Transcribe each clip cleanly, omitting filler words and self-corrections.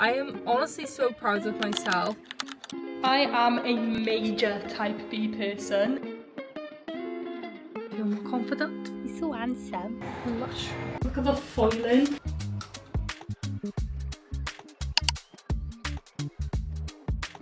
I am honestly so proud of myself. I am a major type B person. Feel more confident. He's so handsome. Lush. Look at the foiling.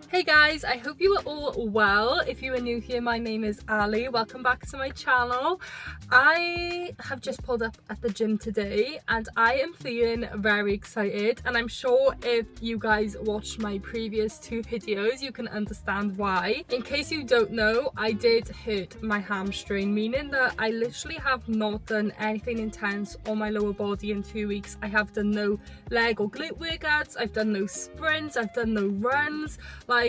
Hey guys, I hope you are all well. If you are new here, my name is Ali. Welcome back to my channel. I have just pulled up at the gym today and I am feeling very excited, and I'm sure if you guys watched my previous two videos you can understand why. In case you don't know, I did hurt my hamstring, meaning that I literally have not done anything intense on my lower body in 2 weeks. I have done no leg or glute workouts, I've done no sprints, I've done no runs. Like,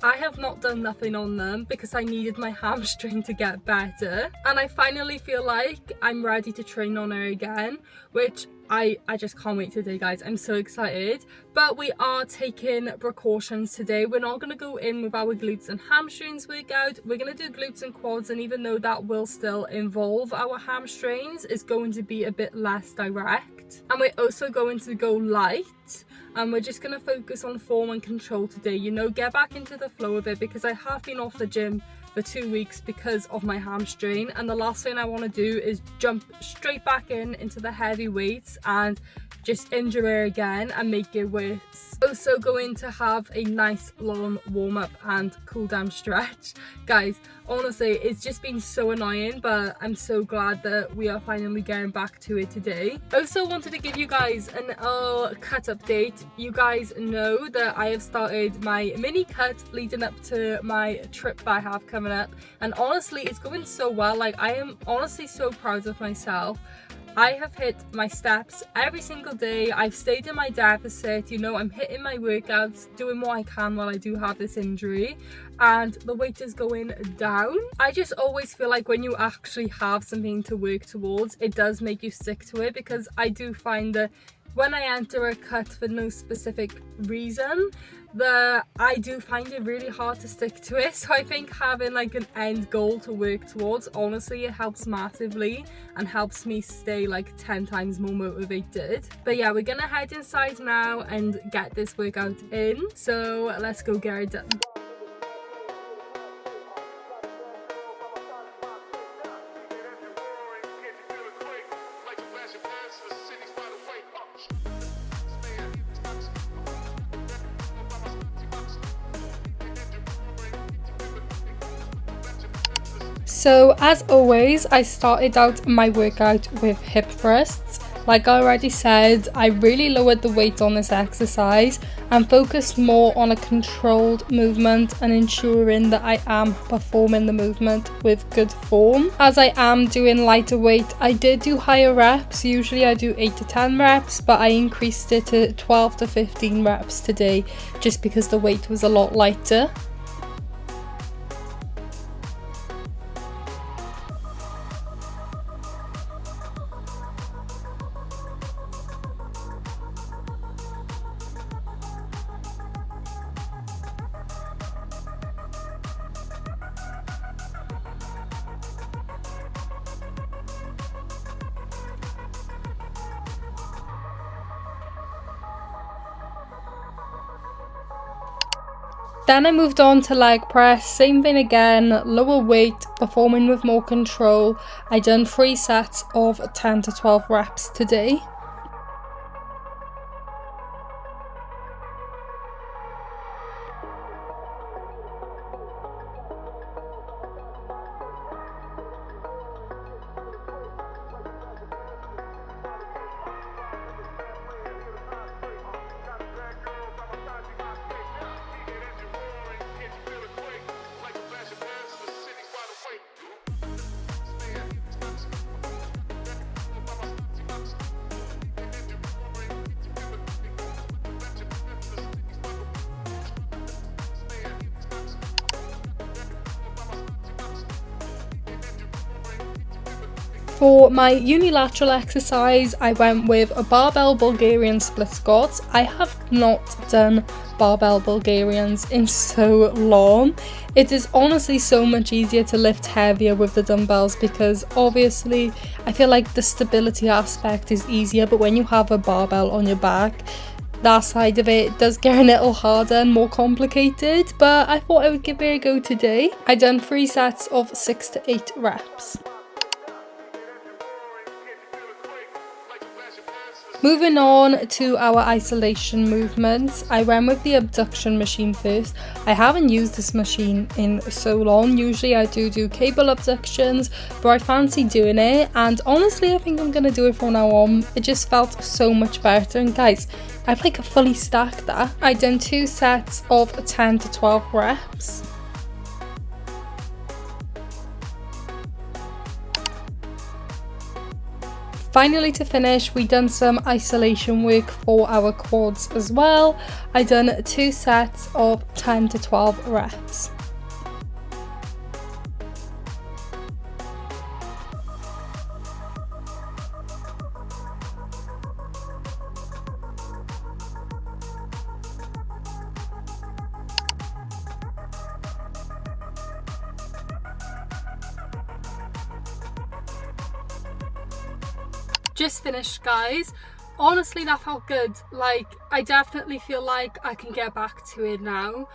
I have not done nothing on them because I needed my hamstring to get better, and I finally feel like I'm ready to train on her again, which I just can't wait today, guys. I'm so excited. But we are taking precautions today. We're not going to go in with our glutes and hamstrings workout. We're going to do glutes and quads, and even though that will still involve our hamstrings, it's going to be a bit less direct. And we're also going to go light, and we're just going to focus on form and control today, you know, get back into the flow of it, because I have been off the gym for 2 weeks because of my hamstring, and the last thing I want to do is jump straight back into the heavy weights and just injure her again and make it worse. Also going to have a nice long warm up and cool down stretch. Guys, honestly, it's just been so annoying, but I'm so glad that we are finally getting back to it today. Also wanted to give you guys an cut update. You guys know that I have started my mini cut leading up to my trip that I have coming up, and honestly it's going so well. Like, I am honestly so proud of myself. I have hit my steps every single day. I've stayed in my deficit, you know, I'm hitting my workouts, doing what I can while I do have this injury, and the weight is going down. I just always feel like when you actually have something to work towards, it does make you stick to it, because I do find that when I enter a cut for no specific reason, that I do find it really hard to stick to it. So I think having like an end goal to work towards, honestly, it helps massively and helps me stay like 10 times more motivated. But yeah, we're gonna head inside now and get this workout in, so let's go get it done. So as always, I started out my workout with hip thrusts. Like I already said, I really lowered the weight on this exercise and focused more on a controlled movement and ensuring that I am performing the movement with good form. As I am doing lighter weight, I did do higher reps. Usually I do 8 to 10 reps, but I increased it to 12 to 15 reps today just because the weight was a lot lighter. Then I moved on to leg press, same thing again, lower weight, performing with more control. I done 3 sets of 10 to 12 reps today. For my unilateral exercise, I went with a barbell Bulgarian split squats. I have not done barbell Bulgarians in so long. It is honestly so much easier to lift heavier with the dumbbells because obviously I feel like the stability aspect is easier, but when you have a barbell on your back, that side of it does get a little harder and more complicated, but I thought I would give it a go today. I done 3 sets of 6 to 8 reps. Moving on to our isolation movements, I went with the abduction machine first. I haven't used this machine in so long. Usually I do cable abductions, but I fancy doing it, and honestly I think I'm gonna do it from now on. It just felt so much better, and guys, I've like fully stacked that. I done 2 sets of 10 to 12 reps. Finally, to finish, we done some isolation work for our quads as well. I done 2 sets of 10 to 12 reps. Just finished, guys. Honestly, that felt good. Like, I definitely feel like I can get back to it now.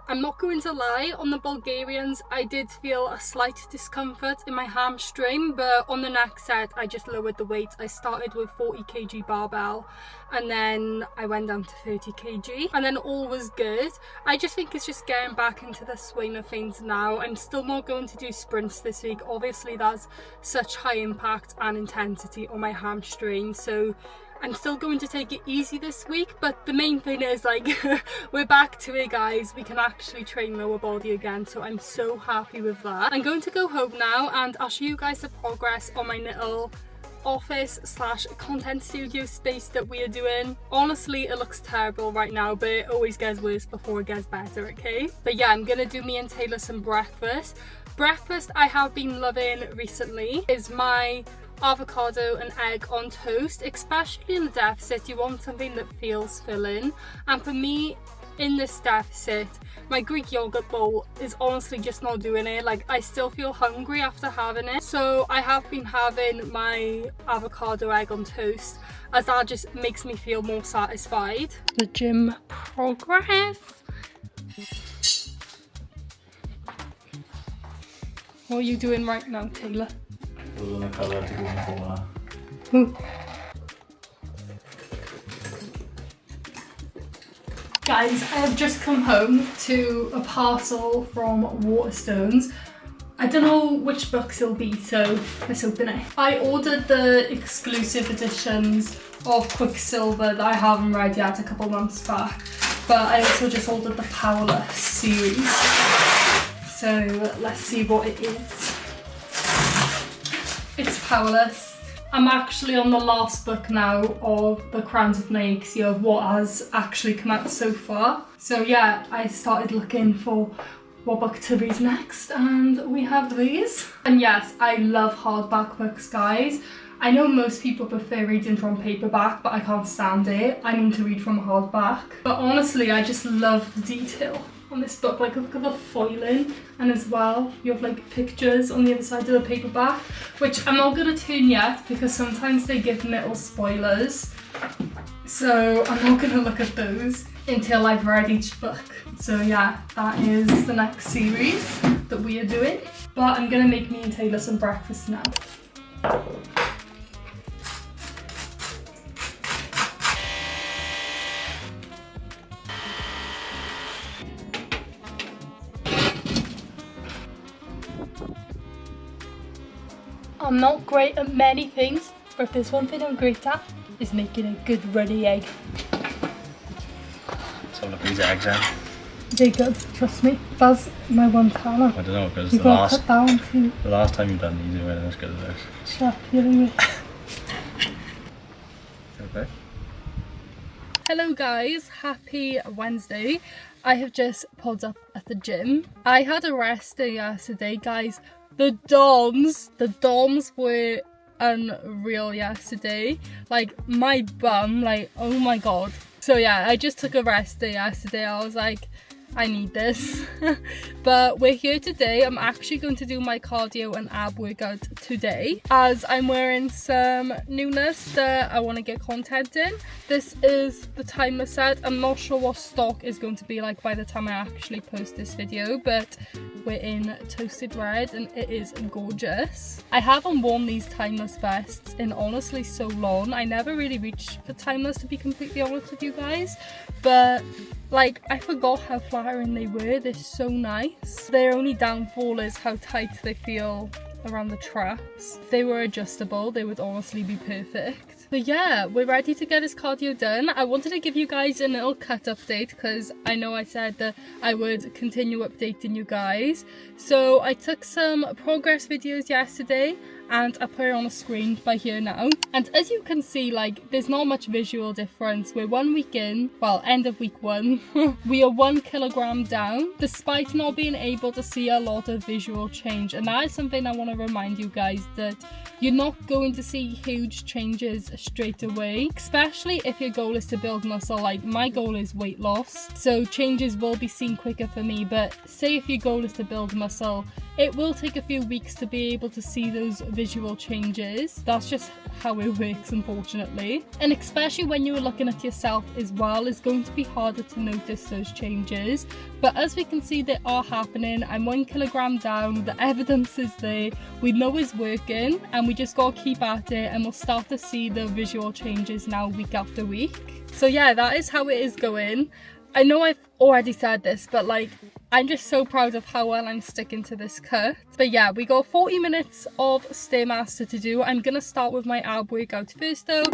I'm not going to lie, on the Bulgarians I did feel a slight discomfort in my hamstring, but on the next set I just lowered the weight. I started with 40 kg barbell and then I went down to 30 kg and then all was good. I just think it's just getting back into the swing of things now. I'm still not going to do sprints this week. Obviously that's such high impact and intensity on my hamstring, so I'm still going to take it easy this week, but the main thing is, like, we're back to it, guys. We can actually train lower body again, so I'm so happy with that. I'm going to go home now and I'll show you guys the progress on my little office slash content studio space that we are doing. Honestly, it looks terrible right now, but it always gets worse before it gets better, okay? But yeah, I'm gonna do me and Taylor some breakfast. Breakfast I have been loving recently is my avocado and egg on toast. Especially in the deficit, you want something that feels filling, and for me in this deficit, my Greek yogurt bowl is honestly just not doing it. Like, I still feel hungry after having it, so I have been having my avocado egg on toast, as that just makes me feel more satisfied. The gym progress. What are you doing right now, Taylor? Guys, I have just come home to a parcel from Waterstones. I don't know which books it'll be, so let's open it. I ordered the exclusive editions of Quicksilver that I haven't read yet a couple months back, but I also just ordered the Powerless series. So let's see what it is. It's Powerless. I'm actually on the last book now of the Crowns of Nyaxia, of what has actually come out so far. So yeah, I started looking for what book to read next, and we have these. And yes, I love hardback books, guys. I know most people prefer reading from paperback, but I can't stand it. I need to read from hardback. But honestly, I just love the detail on this book. Like, look at the foiling, and as well you have like pictures on the other side of the paperback, which I'm not gonna turn yet because sometimes they give little spoilers, so I'm not gonna look at those until I've read each book. So yeah, that is the next series that we are doing, but I'm gonna make me and Taylor some breakfast now. I'm not great at many things, but if there's one thing I'm great at, is making a good runny egg. So look at these eggs then. They're good, trust me. That's my one talent. I don't know, because You've got to cut down too. the last time you've done these, you weren't as good as this. Shut up, you're anyway. Okay. Hello guys, happy Wednesday. I have just pulled up at the gym. I had a rest day yesterday, guys. The DOMs were unreal yesterday. Like, my bum, like, oh my god. So yeah, I just took a rest day yesterday. I was like, I need this. But we're here today. I'm actually going to do my cardio and ab workout today, as I'm wearing some newness that I want to get content in. This is the timer set. I'm not sure what stock is going to be like by the time I actually post this video, but we're in toasted red and it is gorgeous. I haven't worn these timeless vests in honestly so long. I never really reached for timeless, to be completely honest with you guys, but like I forgot how flattering they were. They're so nice. Their only downfall is how tight they feel around the traps. If they were adjustable, they would honestly be perfect. But yeah, we're ready to get this cardio done. I wanted to give you guys a little cut update because I know I said that I would continue updating you guys. So I took some progress videos yesterday and I put it on the screen by here now. And as you can see, like, there's not much visual difference. We're 1 week in, well, end of week 1. We are 1 kilogram down, despite not being able to see a lot of visual change. And that is something I want to remind you guys, that you're not going to see huge changes straight away, especially if your goal is to build muscle. Like, my goal is weight loss, so changes will be seen quicker for me. But say if your goal is to build muscle, it will take a few weeks to be able to see those visual changes. That's just how it works, unfortunately. And especially when you're looking at yourself as well, it's going to be harder to notice those changes. But as we can see, they are happening. I'm 1 kilogram down. The evidence is there. We know it's working, and we just gotta keep at it, and we'll start to see the visual changes now week after week. So yeah, that is how it is going. I know I've already said this, but like, I'm just so proud of how well I'm sticking to this cut. But yeah, we got 40 minutes of Stairmaster to do. I'm gonna start with my ab workout first though.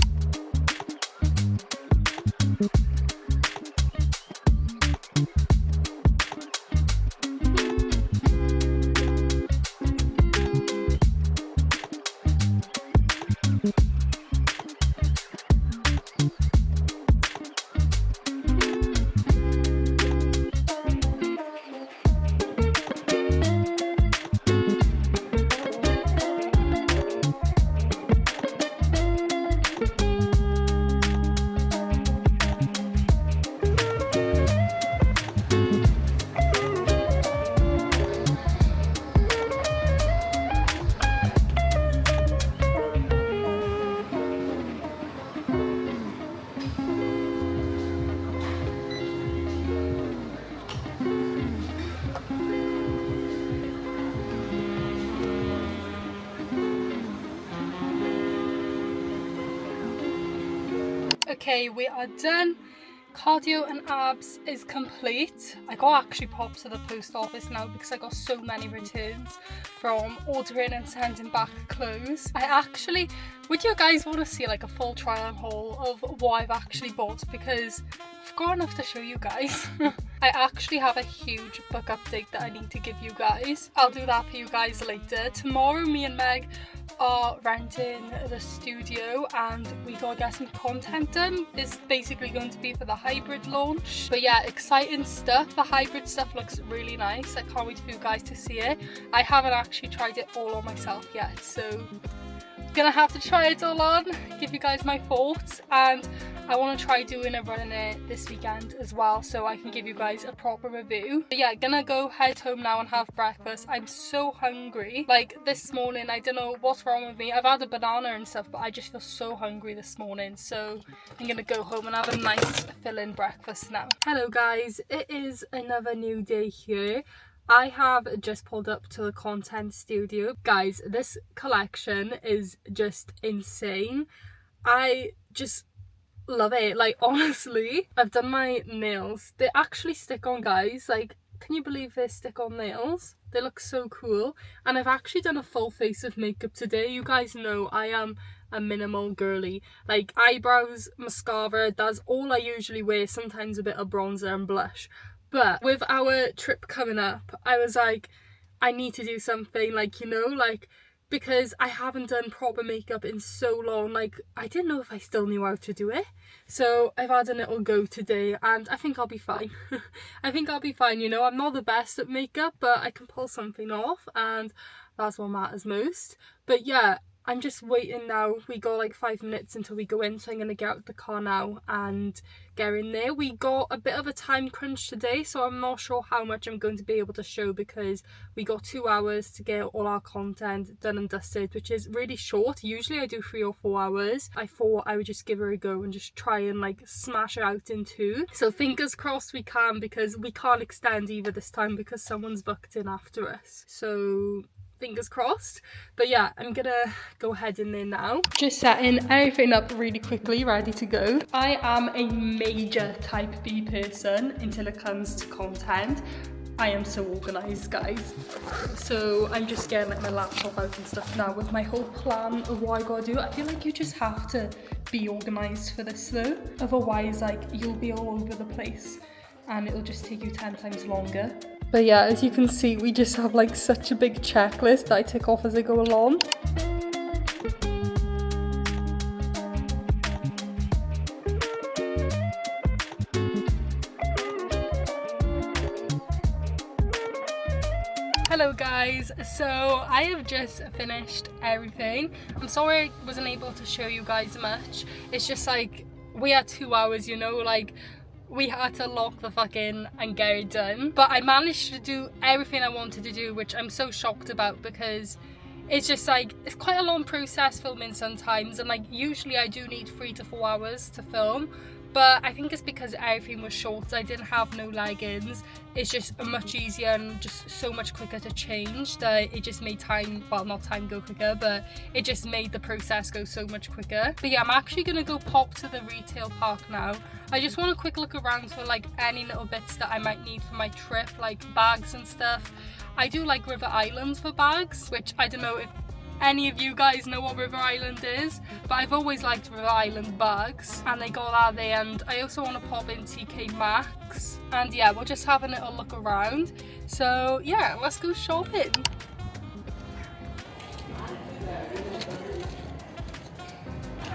Okay, we are done. Cardio and abs is complete. I got actually pop to the post office now because I got so many returns from ordering and sending back clothes. Would you guys want to see like a full try on haul of what I've actually bought? Because I've got enough to show you guys. I actually have a huge book update that I need to give you guys. I'll do that for you guys later. Tomorrow me and Meg are renting the studio and we gotta get some content done. It's basically going to be for the hybrid launch. But yeah, exciting stuff. The hybrid stuff looks really nice. I can't wait for you guys to see it. I haven't actually tried it all on myself yet, so gonna have to try it all on, give you guys my thoughts, and I want to try doing a run in it this weekend as well so I can give you guys a proper review. But yeah, gonna go head home now and have breakfast. I'm so hungry. Like this morning, I don't know what's wrong with me. I've had a banana and stuff, but I just feel so hungry this morning, so I'm gonna go home and have a nice fill-in breakfast now. Hello guys, it is another new day here. I have just pulled up to the content studio. Guys, this collection is just insane. I just love it. Like, honestly, I've done my nails. They actually stick on, guys. Like, can you believe they stick on nails? They look so cool. And I've actually done a full face of makeup today. You guys know I am a minimal girly. Like, eyebrows, mascara, that's all I usually wear. Sometimes a bit of bronzer and blush. But with our trip coming up, I was like, I need to do something, like, you know, like, because I haven't done proper makeup in so long. Like, I didn't know if I still knew how to do it. So I've had a little go today and I think I'll be fine. I think I'll be fine, you know. I'm not the best at makeup, but I can pull something off and that's what matters most. But yeah, I'm just waiting now. We got like 5 minutes until we go in, so I'm going to get out the car now and get in there. We got a bit of a time crunch today, so I'm not sure how much I'm going to be able to show because we got 2 hours to get all our content done and dusted, which is really short. Usually I do 3 or 4 hours. I thought I would just give her a go and just try and like smash it out in 2. So fingers crossed we can, because we can't extend either this time because someone's booked in after us. So fingers crossed. But yeah, I'm gonna go ahead in there now. Just setting everything up really quickly, ready to go. I am a major type B person until it comes to content. I am so organised, guys. So I'm just getting like my laptop out and stuff now with my whole plan of what I gotta do. I feel like you just have to be organised for this though. Otherwise, like, you'll be all over the place and it'll just take you 10 times longer. But yeah, as you can see, we just have like such a big checklist that I tick off as I go along. Hello guys, so I have just finished everything. I'm sorry I wasn't able to show you guys much. It's just like, we had 2 hours, you know, like we had to lock the fuck in and get it done. But I managed to do everything I wanted to do, which I'm so shocked about because it's just like, it's quite a long process filming sometimes, and like usually I do need 3 to 4 hours to film. But I think it's because everything was short. I didn't have no leggings. It's just much easier and just so much quicker to change that it just made time, well, not time go quicker, but it just made the process go so much quicker. But yeah, I'm actually gonna go pop to the retail park now. I just want a quick look around for like any little bits that I might need for my trip, like bags and stuff. I do like River Island for bags, which I don't know if any of you guys know what River Island is, but I've always liked River Island bags, and they got that there. And I also want to pop in TK Maxx, and yeah, we'll just have a little look around. So yeah, let's go shopping.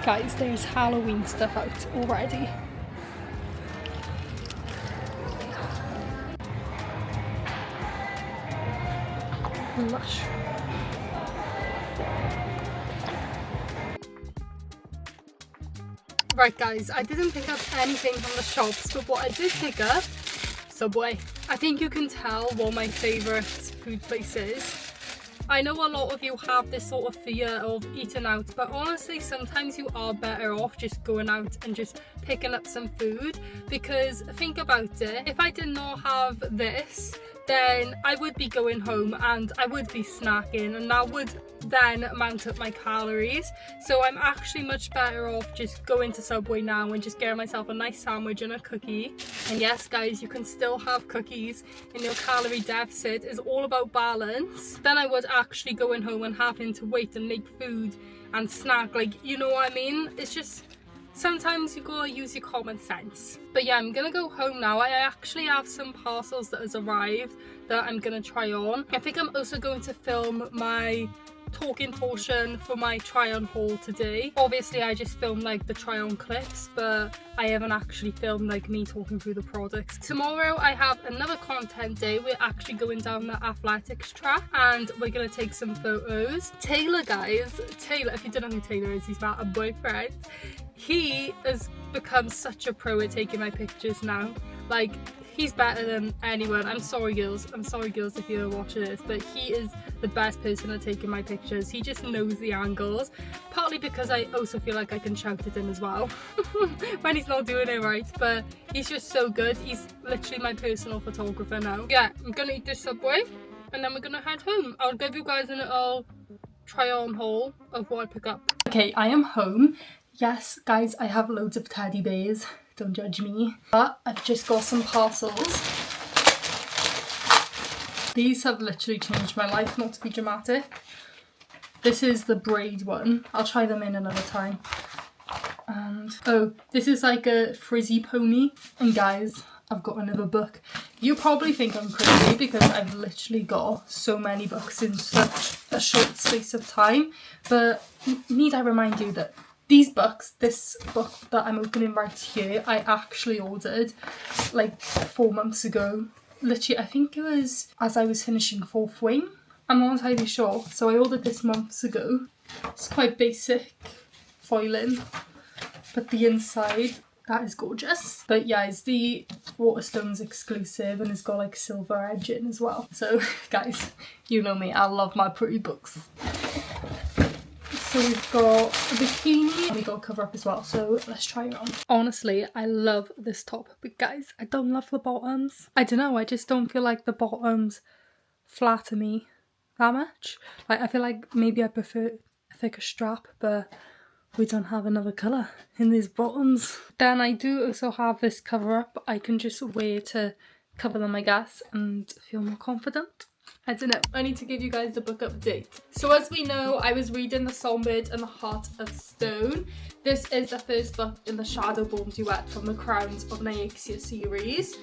Guys, there's Halloween stuff out already. Lush. Right guys, I didn't pick up anything from the shops, but what I did pick up, Subway. I think you can tell what my favourite food place is. I know a lot of you have this sort of fear of eating out, but honestly sometimes you are better off just going out and just picking up some food, because think about it, if I did not have this, then I would be going home and I would be snacking, and that would then mount up my calories. So I'm actually much better off just going to Subway now and just getting myself a nice sandwich and a cookie. And yes guys, you can still have cookies in your calorie deficit. It's all about balance. Then I would actually going home and having to wait and make food and snack, like, you know what I mean? It's just, sometimes you gotta use your common sense. But yeah, I'm gonna go home now. I actually have some parcels that has arrived that I'm gonna try on. I think I'm also going to film my talking portion for my try on haul today. Obviously I just filmed like the try on clips, but I haven't actually filmed like me talking through the products. Tomorrow I have another content day. We're actually going down the athletics track and we're gonna take some photos. Taylor, guys, Taylor, if you don't know who Taylor is, he's my boyfriend. He has become such a pro at taking my pictures now. Like, he's better than anyone. I'm sorry girls if you're watching this, but he is the best person at taking my pictures. He just knows the angles, partly because I also feel like I can shout at him as well when he's not doing it right, but he's just so good. He's literally my personal photographer now. Yeah, I'm gonna eat this Subway and then we're gonna head home. I'll give you guys a little try on haul of what I pick up. Okay, I am home. Yes guys, I have loads of teddy bears, don't judge me, but I've just got some parcels. These have literally changed my life, not to be dramatic. This is the braid one. I'll try them in another time. And oh, this is like a frizzy pony. And guys, I've got another book. You probably think I'm crazy because I've literally got so many books in such a short space of time, but need I remind you that these books, this book that I'm opening right here, I actually ordered like 4 months ago. Literally, I think it was as I was finishing 4th wing. I'm not entirely sure. So I ordered this months ago. It's quite basic foiling, but the inside, that is gorgeous. But yeah, it's the Waterstones exclusive and it's got like silver edging as well. So guys, you know me, I love my pretty books. So we've got a bikini and we got a cover up as well, so let's try it on. Honestly, I love this top, but guys, I don't love the bottoms. I don't know, I just don't feel like the bottoms flatter me that much. Like, I feel like maybe I prefer a thicker strap, but we don't have another colour in these bottoms. Then I do also have this cover up. I can just wear to cover them, I guess, and feel more confident. I don't know, I need to give you guys the book update. So as we know, I was reading The Songbird and the Heart of Stone. This is the first book in the Shadowborn duet from the Crowns of Nyxia series.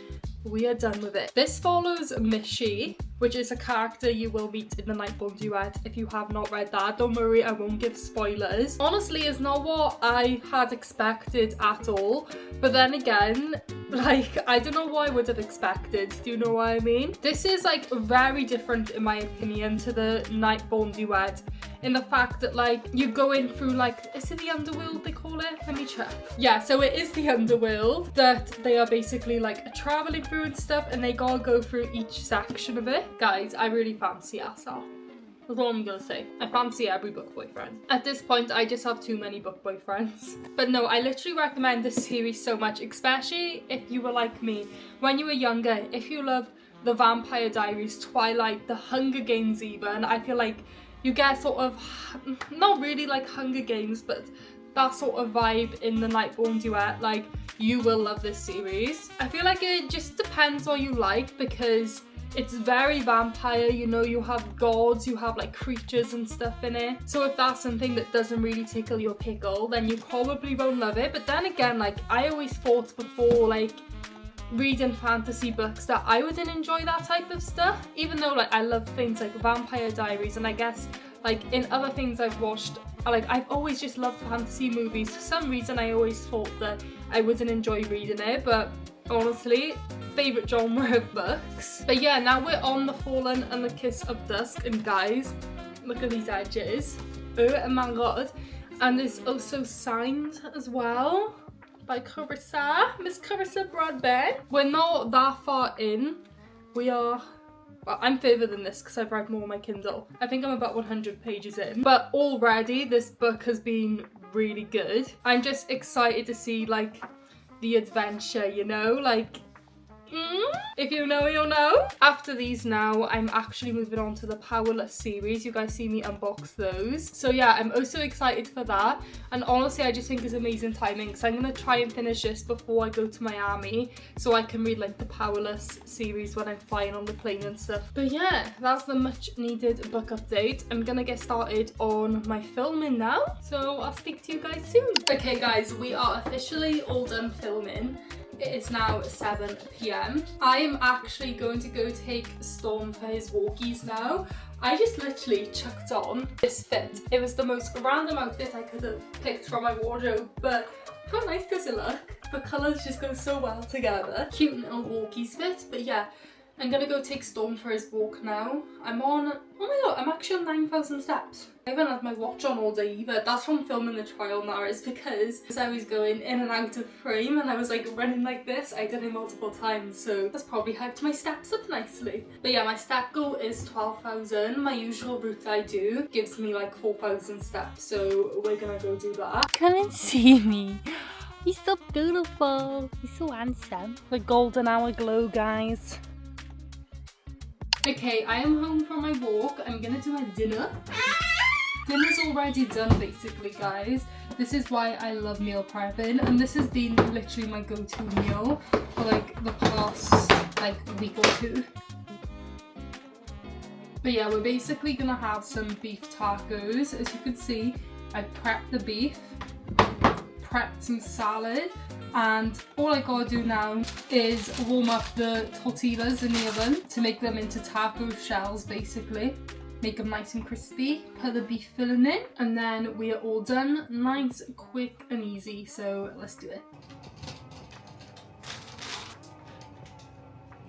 We are done with it. This follows Mishi, which is a character you will meet in the Nightborn duet. If you have not read that, don't worry, I won't give spoilers. Honestly, it's not what I had expected at all. But then again, like, I don't know what I would have expected. Do you know what I mean? This is like very different, in my opinion, to the Nightborn duet. In the fact that, like, you go in through, like, is it the underworld they call it? Let me check. Yeah, so it is the underworld that they are basically like traveling through and stuff, and they gotta go through each section of it. Guys, I really fancy Asa. That's all I'm gonna say. I fancy every book boyfriend. At this point, I just have too many book boyfriends. But no, I literally recommend this series so much, especially if you were like me. When you were younger, if you love the Vampire Diaries, Twilight, the Hunger Games even, I feel like you get sort of, not really like Hunger Games, but that sort of vibe in the Nightborn duet. Like, you will love this series. I feel like it just depends what you like, because it's very vampire, you know, you have gods, you have like creatures and stuff in it. So if that's something that doesn't really tickle your pickle, then you probably won't love it. But then again, like, I always thought before, like, reading fantasy books that I wouldn't enjoy that type of stuff, even though like I love things like Vampire Diaries, and I guess like in other things I've watched, like, I've always just loved fantasy movies. For some reason I always thought that I wouldn't enjoy reading it, but honestly, favourite genre of books. But yeah, now we're on The Fallen and the Kiss of Dusk, and guys, look at these edges. Oh my god. And it's also signed as well by Carissa, Miss Carissa Broadbent. We're not that far in. We are, well, I'm further than this because I've read more on my Kindle. I think I'm about 100 pages in. But already this book has been really good. I'm just excited to see like the adventure, you know, like, if you know, you'll know. After these now, I'm actually moving on to the Powerless series. You guys see me unbox those. So yeah, I'm also excited for that. And honestly, I just think it's amazing timing, because I'm going to try and finish this before I go to Miami, so I can read like the Powerless series when I'm flying on the plane and stuff. But yeah, that's the much needed book update. I'm going to get started on my filming now. So I'll speak to you guys soon. Okay guys, we are officially all done filming. It is now 7 p.m. I am actually going to go take Storm for his walkies now. I just literally chucked on this fit. It was the most random outfit I could have picked from my wardrobe, but how nice does it look? The colours just go so well together. Cute little walkies fit, but yeah. I'm gonna go take Storm for his walk now. I'm on, oh my god, I'm actually on 9,000 steps. I haven't had my watch on all day either. That's from filming the trial now, is because I was going in and out of frame and I was like running like this. I did it multiple times, so that's probably hyped my steps up nicely. But yeah, my step goal is 12,000. My usual route I do gives me like 4,000 steps, so we're gonna go do that. Come and see me. He's so beautiful. He's so handsome. The golden hour glow, guys. Okay, I am home from my walk. I'm gonna do my dinner. Dinner's already done basically, guys. This is why I love meal prepping, and this has been literally my go-to meal for like the past like week or two. But yeah, we're basically gonna have some beef tacos. As you can see, I prepped the beef, prepped some salad, and all I gotta do now is warm up the tortillas in the oven to make them into taco shells basically. Make them nice and crispy, put the beef filling in, and then we are all done. Nice, quick and easy, so let's do it.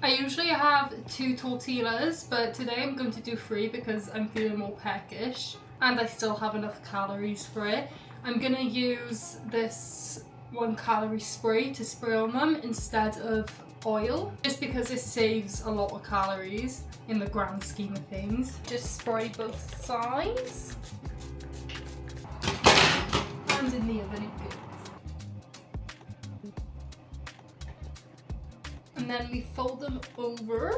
I usually have 2 tortillas, but today I'm going to do 3 because I'm feeling more peckish and I still have enough calories for it. I'm gonna use this 1 calorie spray to spray on them instead of oil, just because it saves a lot of calories in the grand scheme of things. Just spray both sides and in the oven it goes. And then we fold them over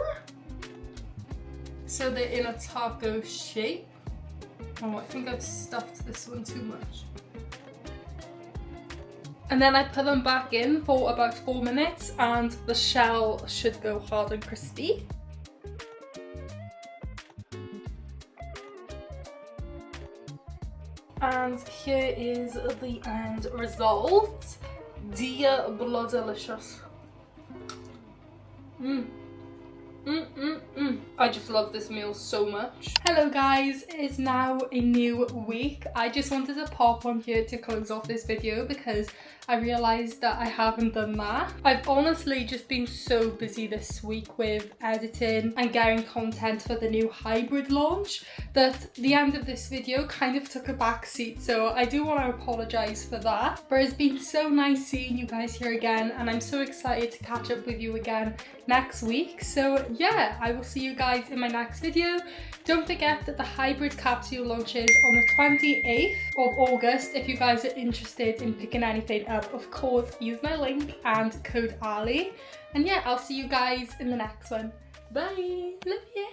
so they're in a taco shape. Oh, I think I've stuffed this one too much. And then I put them back in for about 4 minutes and the shell should go hard and crispy. And here is the end result. Dear blood delicious. I just love this meal so much. Hello guys, it's now a new week. I just wanted to pop on here to close off this video because I realised that I haven't done that. I've honestly just been so busy this week with editing and getting content for the new hybrid launch that the end of this video kind of took a back seat, so I do want to apologise for that. But it's been so nice seeing you guys here again and I'm so excited to catch up with you again next week. So yeah, I will see you guys in my next video. Don't forget that the hybrid capsule launches on the 28th of August. If you guys are interested in picking anything up, of course use my link and code Ali. And yeah, I'll see you guys in the next one. Bye, love you.